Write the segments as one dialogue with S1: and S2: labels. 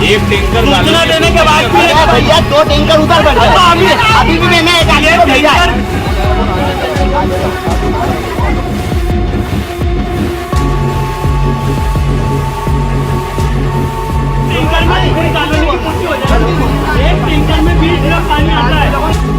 S1: एक टैंकर
S2: सूचना देने के बाद भी
S3: भैया 2 टैंकर उधर बढ़ गए। अभी भी मैंने एक आदमी को भेजा है।
S2: टैंकर में पूरी कॉलोनी की पुष्टि हो जाएगी। एक टैंकर में 20 लीटर पानी आता है।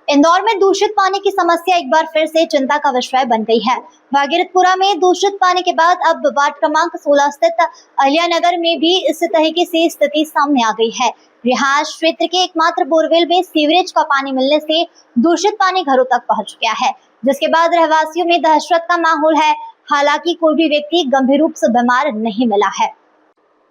S4: इंदौर में दूषित पानी की समस्या एक बार फिर से चिंता का विषय बन गई है। भागीरथपुरा में दूषित पानी के बाद अब वार्ड क्रमांक 16 स्थित अहिल्यानगर में भी इस तरीके से स्थिति सामने आ गई है। रिहायश क्षेत्र के एकमात्र बोरवेल में सीवरेज का पानी मिलने से दूषित पानी घरों तक पहुंच गया है, जिसके बाद रहवासियों में दहशत का माहौल है। हालांकि कोई भी व्यक्ति गंभीर रूप से बीमार नहीं मिला है।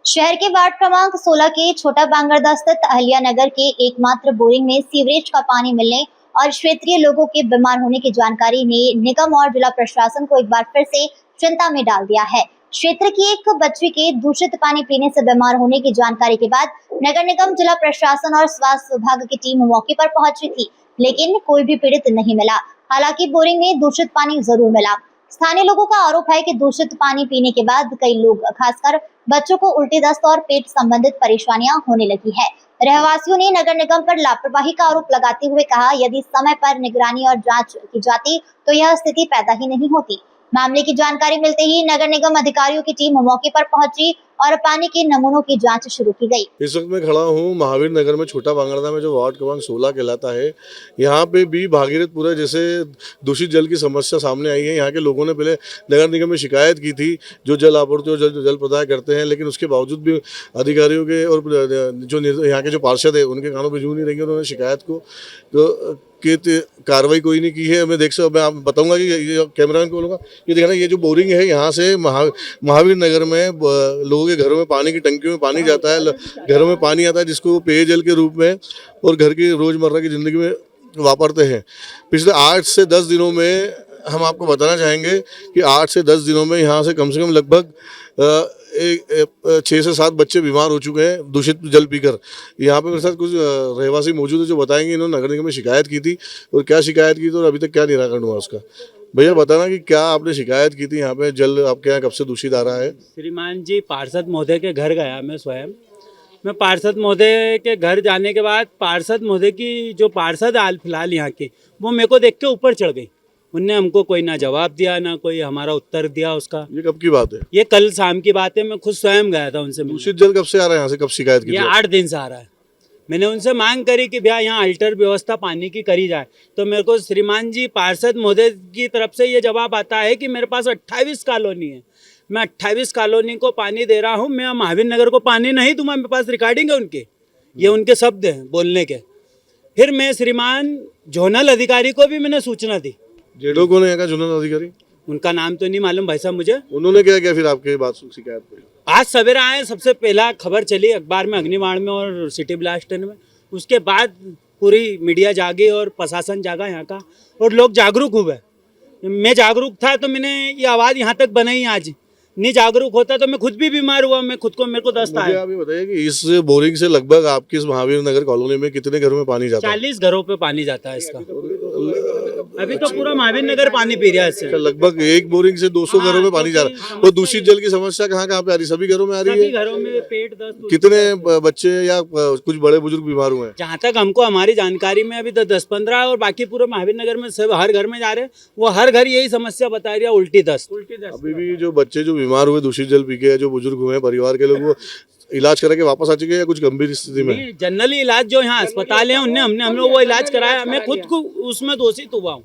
S4: शहर के वार्ड क्रमांक 16 के छोटा बांगरदा स्थित अहिल्यानगर के एकमात्र बोरिंग में सीवरेज का पानी मिलने और क्षेत्रीय लोगों के बीमार होने की जानकारी ने निगम और जिला प्रशासन को एक बार फिर से चिंता में डाल दिया है। क्षेत्र की एक बच्ची के दूषित पानी पीने से बीमार होने की जानकारी के बाद नगर निगम, जिला प्रशासन और स्वास्थ्य विभाग की टीम मौके पर पहुंची थी, लेकिन कोई भी पीड़ित नहीं मिला। हालांकि बोरिंग में दूषित पानी जरूर मिला। स्थानीय लोगों का आरोप है कि दूषित पानी पीने के बाद कई लोग, खासकर बच्चों को उल्टी, दस्त और पेट संबंधित परेशानियां होने लगी है। रहवासियों ने नगर निगम पर लापरवाही का आरोप लगाते हुए कहा, यदि समय पर निगरानी और जांच की जाती तो यह स्थिति पैदा ही नहीं होती। मामले की जानकारी मिलते ही नगर निगम अधिकारियों की टीम मौके पर पहुंची और पानी के नमूनों की जांच शुरू की गई।
S5: इस वक्त मैं खड़ा हूँ महावीर नगर में, छोटा बांगरदा में, जो वार्ड क्रमांक 16 कहलाता है। यहाँ पे भी भागीरथपुरा जैसे दूषित जल की समस्या सामने आई है। यहाँ के लोगों ने पहले नगर निगम में शिकायत की थी, जो जल आपूर्ति और जल प्रदाय करते हैं, लेकिन उसके बावजूद भी अधिकारियों के और जो यहाँ के जो पार्षद है उनके कानों पे जू नहीं रही। उन्होंने शिकायत को कार्रवाई कोई नहीं की है। मैं मैं आप बताऊंगा कि ये कैमरामैन को बोलूँगा, ये देखना, ये जो बोरिंग है यहाँ से महावीर नगर में लोगों के घरों में पानी की टंकियों में पानी जाता है, घरों में पानी आता है, जिसको पेयजल के रूप में और घर की रोज़मर्रा की ज़िंदगी में वापरते हैं। पिछले 8 से 10 दिनों में हम आपको बताना चाहेंगे कि 8 से 10 दिनों में यहाँ से कम लगभग 6 से 7 बच्चे बीमार हो चुके हैं दूषित जल पीकर। यहाँ पे मेरे साथ कुछ रहवासी मौजूद है जो बताएंगे इन्होंने नगर निगम में शिकायत की थी और क्या शिकायत की थी और अभी तक क्या निराकरण हुआ उसका। भैया बताना कि क्या आपने शिकायत की थी, यहाँ पे जल आपके यहाँ कब से दूषित आ रहा है?
S2: श्रीमान जी, पार्षद महोदय के घर गया मैं स्वयं। मैं पार्षद महोदय के घर जाने के बाद पार्षद महोदय की जो पार्षद हाल फिलहाल यहाँ के, वो मेरे को देख के ऊपर चढ़ गई। उनने हमको कोई ना जवाब दिया, ना कोई हमारा उत्तर दिया उसका।
S5: ये कब की बात है?
S2: ये कल शाम की बात है। मैं खुद स्वयं गया था उनसे।
S5: दूषित जल कब से आ रहा है यहाँ से, कब शिकायत की?
S2: ये 8 दिन से आ रहा है। मैंने उनसे मांग करी कि भैया यहाँ अल्टर व्यवस्था पानी की करी जाए, तो मेरे को श्रीमान जी पार्षद महोदय की तरफ से ये जवाब आता है कि मेरे पास 28 कॉलोनी है, मैं 28 कॉलोनी को पानी दे रहा हूँ, मैं महावीर नगर को पानी नहीं दूंगा। मेरे पास रिकॉर्डिंग है उनके, ये उनके शब्द हैं बोलने के। फिर मैं श्रीमान जोनल अधिकारी को भी मैंने सूचना दी।
S5: जेडो कौन है यहाँ का जोनल अधिकारी?
S2: उनका नाम तो नहीं मालूम भाई साहब मुझे।
S5: उन्होंने क्या किया फिर आपके बात शिकायत पे?
S2: आज सवेरा आए, सबसे पहला खबर चली अखबार में, अग्निबाण में और सिटी ब्लास्ट में। उसके बाद पूरी मीडिया जागी और प्रशासन जागा यहाँ का, और लोग जागरूक हुए। मैं जागरूक था तो मैंने ये आवाज़ यहाँ तक बनाई। आज नहीं जागरूक होता तो मैं खुद भी बीमार हुआ। मेरे को दस्त आया।
S5: आप ये बताइए कि इस बोरिंग से लगभग आपकी इस महावीर नगर कॉलोनी में कितने घरों में पानी जाता है?
S2: 40 घरों पे पानी जाता है इसका। अभी तो पूरा महावीर नगर पानी पी रहा है इससे।
S5: लगभग एक बोरिंग से 200 घरों में पानी जा रहा है। और दूषित जल की समस्या कहाँ कहाँ पे आ रही है? सभी घरों में आ रही है?
S2: सभी घरों में पेट दर्द।
S5: कितने बच्चे या कुछ बड़े बुजुर्ग बीमार हुए हैं?
S2: जहाँ तक हमको हमारी जानकारी में अभी तो 10-15 और बाकी पूरे महावीर नगर में सब हर घर में जा रहे हैं। वो हर घर यही समस्या बता रही है, उल्टी दस्त।
S5: अभी भी जो बच्चे जो बीमार हुए दूषित जल पी के, जो बुजुर्ग हुए हैं परिवार के लोग, वो इलाज करा के वापस आ चुके हैं या कुछ गंभीर स्थिति में?
S2: जनरली इलाज जो यहाँ अस्पताल है उनने हमने वो इलाज कराया। मैं खुद को उसमें दोषित हुआ हूँ।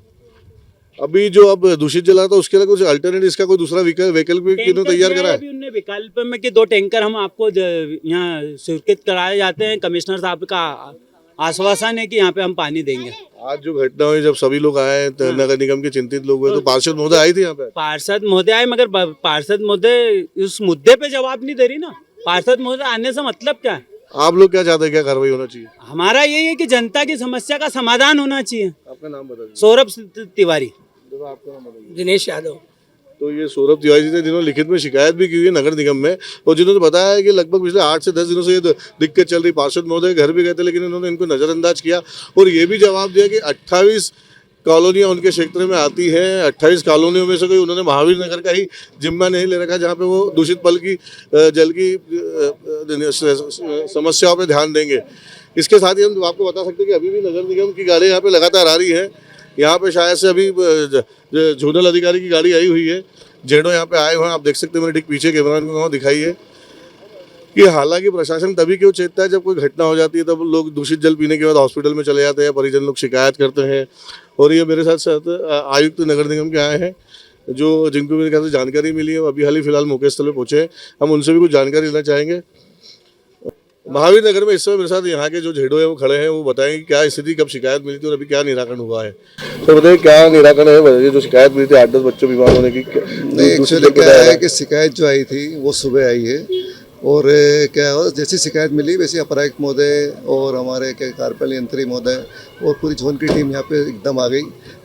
S5: अभी जो अब दूषित जल आता है उसके लिए कुछ अल्टरनेट, इसका कोई दूसरा विकल्प भी तैयार करा है?
S2: अभी उन्होंने विकल्प में कि 2 टैंकर हम आपको यहाँ स्वीकृत कराए जाते हैं। कमिश्नर साहब का आश्वासन है कि यहाँ पे हम पानी देंगे।
S5: आज जो घटना हुई, जब सभी लोग आए, नगर निगम के चिंतित लोग हुए, तो पार्षद महोदय आई थी यहाँ पे?
S2: पार्षद महोदय आए, मगर पार्षद महोदय उस मुद्दे पे जवाब नहीं दे रही ना। पार्षद महोदय आने से मतलब क्या है?
S5: आप लोग क्या चाहते हैं, क्या कार्रवाई होना चाहिए?
S2: हमारा यही है कि जनता की समस्या का समाधान होना चाहिए।
S5: आपका नाम बता दीजिए।
S2: सौरभ तिवारी।
S5: आपका नाम बता दीजिए।
S2: दिनेश यादव।
S5: तो ये सौरभ तिवारी जी थे जिन्होंने लिखित में शिकायत भी की हुई है नगर निगम में, और जिन्होंने बताया है कि लगभग पिछले 8 से 10 दिनों से ये दिक्कत चल रही। पार्षद महोदय घर भी गए थे, लेकिन इन्होंने इनको नज़रअंदाज किया और ये भी जवाब दिया कि 28 कॉलोनियाँ उनके क्षेत्र में आती हैं। 28 कॉलोनियों में से कोई उन्होंने महावीर नगर का ही जिम्मा नहीं ले रखा जहाँ पे वो दूषित जल की समस्याओं पे ध्यान देंगे। इसके साथ ही हम आपको बता सकते हैं कि अभी भी नगर निगम की गाड़ी यहाँ पे लगातार आ रही है। यहाँ पे शायद से अभी जोनल अधिकारी की गाड़ी आई हुई है, जेडो यहाँ पे आए हुए हैं। आप देख सकते हैं, मेरे ठीक पीछे कैमरा को दिखाई है कि हालांकि प्रशासन तभी क्यों चेतता है जब कोई घटना हो जाती है, तब लोग दूषित जल पीने के बाद हॉस्पिटल में चले जाते हैं, परिजन लोग शिकायत करते हैं। और ये मेरे साथ साथ आयुक्त नगर निगम के आए हैं जो जिनको मेरे ख्याल से जानकारी मिली है, अभी हाल ही फिलहाल मौके स्थल पर पहुंचे हैं। हम उनसे भी कुछ जानकारी लेना चाहेंगे। महावीर नगर में इस समय मेरे साथ यहाँ के जो झेडो है वो खड़े हैं, वो बताएंगे क्या स्थिति, कब शिकायत मिली थी और अभी क्या निराकरण हुआ है। तो बताइए क्या निराकरण है, ये जो शिकायत मिली थी 8-10 बच्चों बीमार होने की।
S1: नहीं, एक्चुअली क्या है कि शिकायत जो आई थी वो सुबह आई है और क्या है जैसी शिकायत मिली वैसे अपरायुक्त महोदय और हमारे क्या कार्यपालन यंत्री महोदय और पूरी जोन की टीम यहाँ पे एकदम आ गई।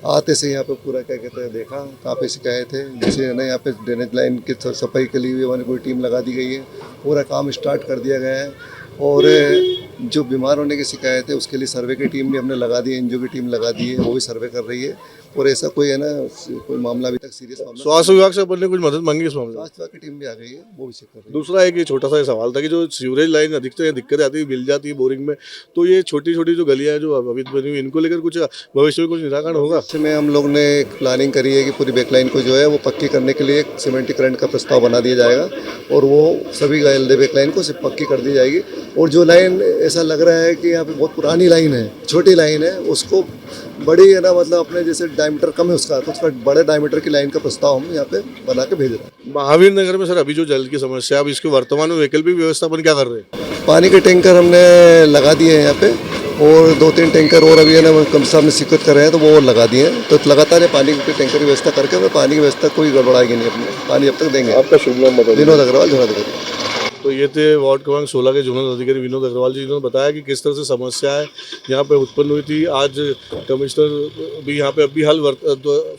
S1: आते से यहाँ पे पूरा क्या कहते हैं देखा कहाँ पे शिकायत है, जैसे है ना यहाँ पे ड्रेनेज लाइन की सफाई के लिए हमारी पूरी टीम लगा दी गई है, पूरा काम स्टार्ट कर दिया गया है। और जो बीमार होने की शिकायत है उसके लिए सर्वे की टीम भी हमने लगा दी है, एनजीओ की टीम लगा दी है, वो भी सर्वे कर रही है। और ऐसा कोई है ना कोई मामला अभी तक सीरियस मामला।
S5: स्वास्थ्य विभाग से अपन ने कुछ मदद मांगी इस मामले में?
S1: स्वास्थ्य विभाग की टीम भी आ गई है, वो भी चेक कर रही है।
S5: दूसरा एक ये छोटा सा सवाल था कि जो सीवरेज लाइन अधिकतर दिक्कत आती है, मिल जाती है बोरिंग में, तो ये छोटी छोटी जो गलियां हैं जो अभी बनी हुई, इनको लेकर कुछ भविष्य में कुछ निराकरण होगा?
S1: इसमें हम लोग ने एक प्लानिंग करी है कि पूरी बैकलाइन को जो है वो पक्की करने के लिए एक सीमेंटीकरण का प्रस्ताव बना दिया जाएगा और वो सभी बैकलाइन को सिर्फ पक्की कर दी जाएगी। और जो लाइन ऐसा लग रहा है कि यहाँ पे बहुत पुरानी लाइन है, छोटी लाइन है, उसको बड़ी है ना मतलब अपने जैसे डायमीटर कम है उसका, तो उसका बड़े डायमीटर की लाइन का प्रस्ताव हम यहाँ पे बना के भेज रहे हैं।
S5: महावीर नगर में सर अभी जो जल की समस्या है, अब इसके वर्तमान में वैकल्पिक व्यवस्थापन क्या कर रहे हैं?
S1: पानी के टैंकर हमने लगा दिए हैं यहाँ पे और 2-3 टैंकर और अभी है ना कम से कम स्वीकृत कर रहे हैं, तो वो लगा दिए हैं। तो लगातार पानी के टैंकर की व्यवस्था करके हमें पानी की व्यवस्था कोई गड़बड़ाएगी नहीं, अपने पानी जब तक देंगे।
S5: आपका शुभ नाम बताइए।
S1: विनोद अग्रवाल, जोनल अधिकारी।
S5: तो ये थे वार्ड क्रमांक 16 के जोनल अधिकारी विनोद अग्रवाल जी, जिन्होंने बताया कि किस तरह से समस्या है यहाँ पे उत्पन्न हुई थी। आज कमिश्नर भी यहाँ पे अभी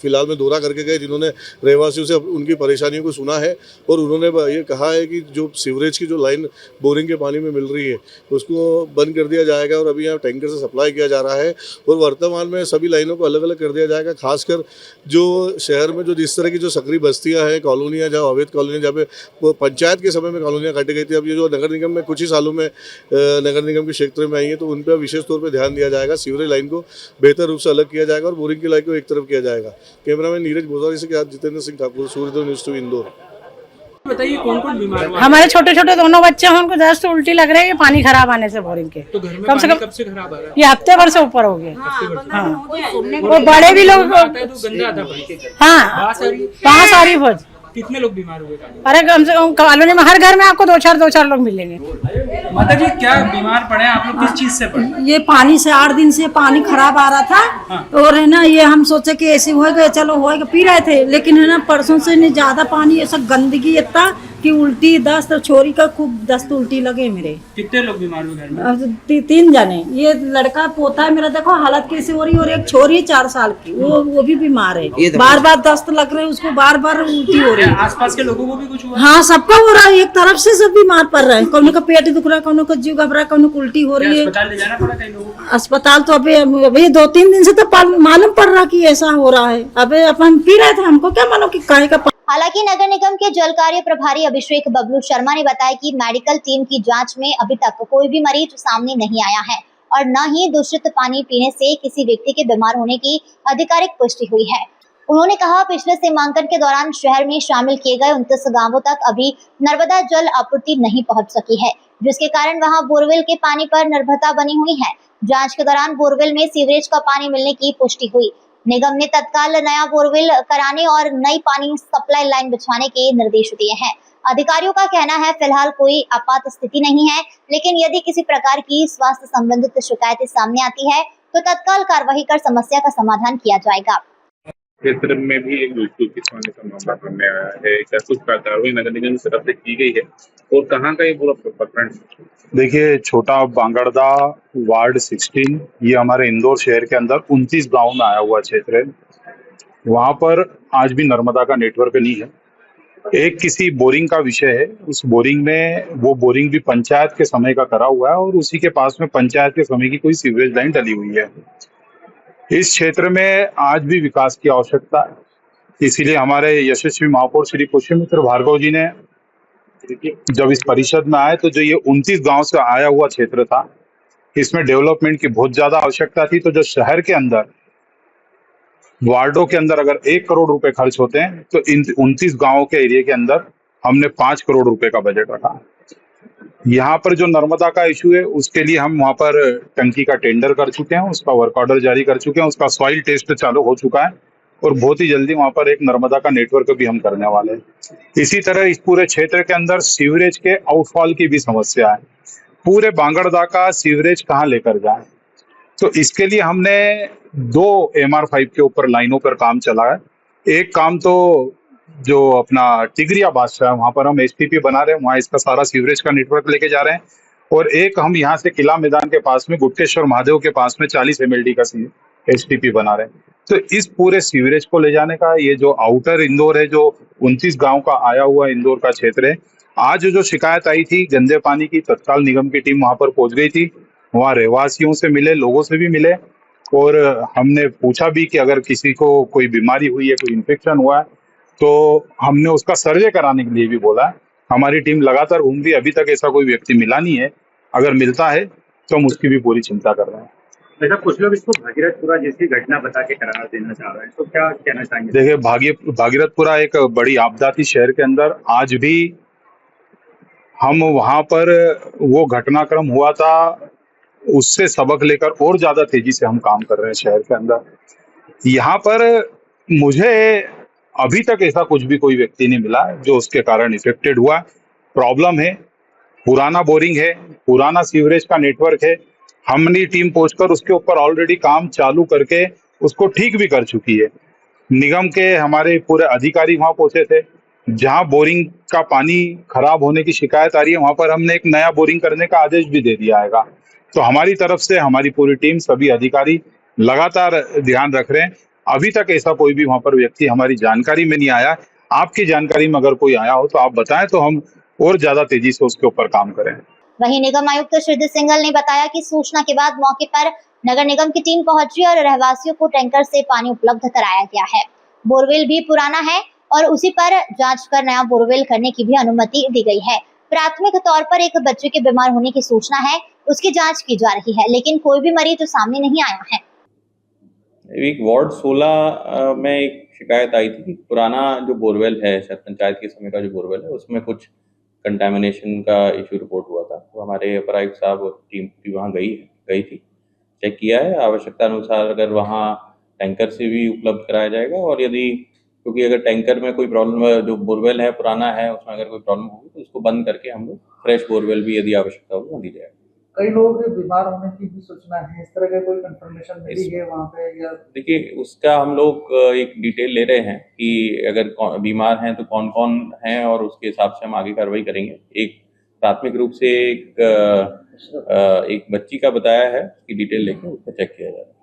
S5: फिलहाल में दौरा करके गए, जिन्होंने रहवासियों से उनकी परेशानियों को सुना है और उन्होंने ये कहा है कि जो सीवरेज की जो लाइन बोरिंग के पानी में मिल रही है उसको बंद कर दिया जाएगा और अभी यहाँ टैंकर से सप्लाई किया जा रहा है और वर्तमान में सभी लाइनों को अलग अलग कर दिया जाएगा। खासकर जो शहर में जो जिस तरह की जो सक्रिय बस्तियाँ हैं, कॉलोनियाँ, जहाँ अवैध कॉलोनियाँ, जहाँ पे पंचायत के समय में कॉलोनियाँ काटी गई थी, अब ये जो नगर निगम में कुछ ही सालों में नगर निगम के क्षेत्र में आई है, तो उन पर विशेष तौर पर ध्यान दिया जाएगा। सीवरेज लाइन को बेहतर रूप से अलग किया जाएगा और बोरिंग की लाइन को एक तरफ किया जाएगा। कैमरामैन नीरज भोसारी से साथ जितेंद्र सिंह ठाकुर, सूर्योदय न्यूज़ 2 इंदौर।
S6: बताइए कौन कौन बीमार हुआ?
S7: हमारे छोटे छोटे दोनों बच्चे हैं, उनको दस्त उल्टी लग रही है पानी खराब आने से बोरिंग के।
S6: तो घर में
S7: कम से
S6: पानी
S7: कम
S6: कब से खराब आ रहा है?
S7: ये हफ्ते भर से ऊपर हो गए। हाँ, वो बड़े भी लोग
S6: आता है तो गंदा आता है।
S7: हाँ बांस आ रही बहुत।
S6: कितने लोग बीमार हुए?
S7: अरे कम से कम कॉलोनी में हर घर में आपको दो चार लोग मिलेंगे।
S6: माता जी क्या बीमार पड़े आप लोग, किस चीज से पड़े?
S8: ये पानी से 8 दिन से पानी खराब आ रहा था और है ना ये हम सोचे कि ऐसे होएगा, चलो होएगा, पी रहे थे, लेकिन है ना परसों से नहीं ज्यादा पानी ऐसा गंदगी इतना कि उल्टी दस्त, छोरी का खूब दस्त उल्टी लगे मेरे।
S6: कितने लोग बीमार हुए घर में?
S8: 3 जने, ये लड़का पोता है मेरा, देखो हालत कैसे हो रही है, और एक छोरी 4 साल की, वो भी बीमार है, बार बार दस्त लग रहे हैं उसको, बार बार उल्टी हो रही है।
S6: आसपास के लोगों को भी कुछ हुआ?
S8: हाँ सबका हो रहा है, एक तरफ से सब बीमार पड़ रहे हैं, कौन का पेट दुख रहा है, कौन का जीव घबरा, कौन को उल्टी हो रही है।
S6: अस्पताल ले जाना पड़ा कई लोगों को?
S8: अस्पताल तो अभी 2-3 दिन से तो मालूम पड़ रहा कि ऐसा हो रहा है। अबे अपन पी रहे थे, हमको क्या मालूम कि काहे का।
S4: हालांकि नगर निगम के जल कार्य प्रभारी अभिषेक बबलू शर्मा ने बताया कि मेडिकल टीम की जांच में अभी तक कोई भी मरीज सामने नहीं आया है और न ही दूषित पानी पीने से किसी व्यक्ति के बीमार होने की आधिकारिक पुष्टि हुई है। उन्होंने कहा पिछले सीमांकन के दौरान शहर में शामिल किए गए 29 गांवों तक अभी नर्मदा जल आपूर्ति नहीं पहुंच सकी है, जिसके कारण वहां बोरवेल के पानी पर निर्भरता बनी हुई है। जांच के दौरान बोरवेल में सीवरेज का पानी मिलने की पुष्टि हुई। निगम ने तत्काल नया बोरवेल कराने और नई पानी सप्लाई लाइन बिछवाने के निर्देश दिए हैं। अधिकारियों का कहना है फिलहाल कोई आपात स्थिति नहीं है, लेकिन यदि किसी प्रकार की स्वास्थ्य संबंधित शिकायतें सामने आती है तो तत्काल कार्रवाई कर समस्या का समाधान किया जाएगा।
S9: क्षेत्र में भी एक दूषित पानी का मामला सामने आया है, क्या कुछ कार्रवाई नगर निगम की तरफ से की गई है और कहाँ का ये पूरा प्रकरण?
S10: देखिए, छोटा बांगड़दा वार्ड 16, ये हमारे इंदौर शहर के अंदर 29 गांव में आया हुआ क्षेत्र है। वहां पर आज भी नर्मदा का नेटवर्क नहीं है। एक किसी बोरिंग का विषय है, उस बोरिंग में वो बोरिंग भी पंचायत के समय का करा हुआ है और उसी के पास में पंचायत के समय की कोई सीवरेज लाइन डली हुई है। इस क्षेत्र में आज भी विकास की आवश्यकता है। इसीलिए हमारे यशस्वी महापौर श्री पुष्यमित्र भार्गव जी ने जब इस परिषद में आए तो जो ये 29 गांव से आया हुआ क्षेत्र था, इसमें डेवलपमेंट की बहुत ज्यादा आवश्यकता थी। तो जो शहर के अंदर वार्डों के अंदर अगर 1 करोड़ रुपए खर्च होते हैं तो इन 29 गांवों के एरिया के अंदर हमने 5 करोड़ रुपए का बजट रखा। यहाँ पर जो नर्मदा का इशू है उसके लिए हम वहाँ पर टंकी का टेंडर कर चुके हैं, उसका वर्क ऑर्डर जारी कर चुके हैं, उसका सॉइल टेस्ट चालू हो चुका है और बहुत ही जल्दी वहाँ पर एक नर्मदा का नेटवर्क भी हम करने वाले हैं। इसी तरह इस पूरे क्षेत्र के अंदर सीवरेज के आउटफॉल की भी समस्या है। पूरे बांगड़दा का सीवरेज कहाँ लेकर जाए, तो इसके लिए हमने 2 MR5 के ऊपर लाइनों पर काम चला है। एक काम तो जो अपना टिगरिया बादशाह है वहां पर हम STP बना रहे हैं, वहां इसका सारा सीवरेज का नेटवर्क लेके जा रहे हैं। और एक हम यहाँ से किला मैदान के पास में गुप्तेश्वर महादेव के पास में 40 MLD का STP बना रहे हैं। तो इस पूरे सीवरेज को ले जाने का ये जो आउटर इंदौर है, जो 29 गांव का आया हुआ इंदौर का क्षेत्र है, आज जो शिकायत आई थी गंदे पानी की, तत्काल निगम की टीम वहां पर पहुंच गई थी, वहाँ रहवासियों से मिले, लोगों से भी मिले और हमने पूछा भी कि अगर किसी को कोई बीमारी हुई है, कोई इन्फेक्शन हुआ है तो हमने उसका सर्वे कराने के लिए भी बोला है। हमारी टीम लगातार घूम रही है, अभी तक ऐसा कोई व्यक्ति मिला नहीं है। अगर मिलता है तो हम उसकी भी पूरी चिंता कर रहे हैं।
S11: ऐसा कुछ लोग इसको भागीरथपुरा जैसी घटना बता के करार देना चाह रहे हैं, तो क्या कहना चाहेंगे?
S10: देखिए, भागीरथपुरा एक बड़ी आपदा थी शहर के अंदर। आज भी हम वहां पर वो घटनाक्रम हुआ था, उससे सबक लेकर और ज्यादा तेजी से हम काम कर रहे हैं शहर के अंदर। यहाँ पर मुझे अभी तक ऐसा कुछ भी कोई व्यक्ति नहीं मिला जो उसके कारण इफेक्टेड हुआ। प्रॉब्लम है, पुराना बोरिंग है, पुराना सीवरेज का नेटवर्क है। हमने टीम पहुंचकर उसके ऊपर ऑलरेडी काम चालू करके उसको ठीक भी कर चुकी है। निगम के हमारे पूरे अधिकारी वहां पहुंचे थे। जहां बोरिंग का पानी खराब होने की शिकायत आ रही है वहां पर हमने एक नया बोरिंग करने का आदेश भी दे दिया है। तो हमारी तरफ से हमारी पूरी टीम, सभी अधिकारी लगातार ध्यान रख रहे हैं। अभी तक ऐसा कोई भी वहां पर व्यक्ति हमारी जानकारी में नहीं आया। आपकी जानकारी में अगर कोई आया हो तो आप बताएं, तो हम और ज्यादा तेजी से उसके ऊपर काम करें।
S4: वहीं निगम आयुक्त श्रीधर सिंघल ने बताया कि सूचना के बाद मौके पर नगर निगम की टीम पहुंची और रहवासियों को टैंकर से पानी उपलब्ध कराया गया है। बोरवेल भी पुराना है और उसी पर जांच कर नया बोरवेल करने की भी अनुमति दी गई है। प्राथमिक तौर पर एक बच्चे के बीमार होने की सूचना है, उसकी जांच की जा रही है, लेकिन कोई भी मरीज सामने नहीं आया है।
S12: एक वार्ड 16 में एक शिकायत आई थी कि पुराना जो बोरवेल है, शहर पंचायत के समय का जो बोरवेल है, उसमें कुछ कंटामिनेशन का इशू रिपोर्ट हुआ था। तो हमारे अपर आयुक्त साहब और टीम भी वहाँ गई थी, चेक किया है। आवश्यकता अनुसार अगर वहाँ टैंकर से भी उपलब्ध कराया जाएगा, और यदि क्योंकि अगर टैंकर में कोई प्रॉब्लम, जो बोरवेल है पुराना है, उसमें अगर कोई प्रॉब्लम होगी तो उसको बंद करके हम लोग फ्रेश बोरवेल भी यदि आवश्यकता होगी वो दी जाएगी।
S13: कई लोगों के बीमार होने की भी सूचना है, इस तरह का कोई कंफर्मेशन मिली है वहाँ पे या? देखिए,
S12: उसका हम लोग एक डिटेल ले रहे हैं कि अगर बीमार हैं तो कौन कौन हैं, और उसके हिसाब से हम आगे कार्रवाई करेंगे। एक प्राथमिक रूप से एक बच्ची का बताया है कि डिटेल लेके उसको चेक किया जाएगा।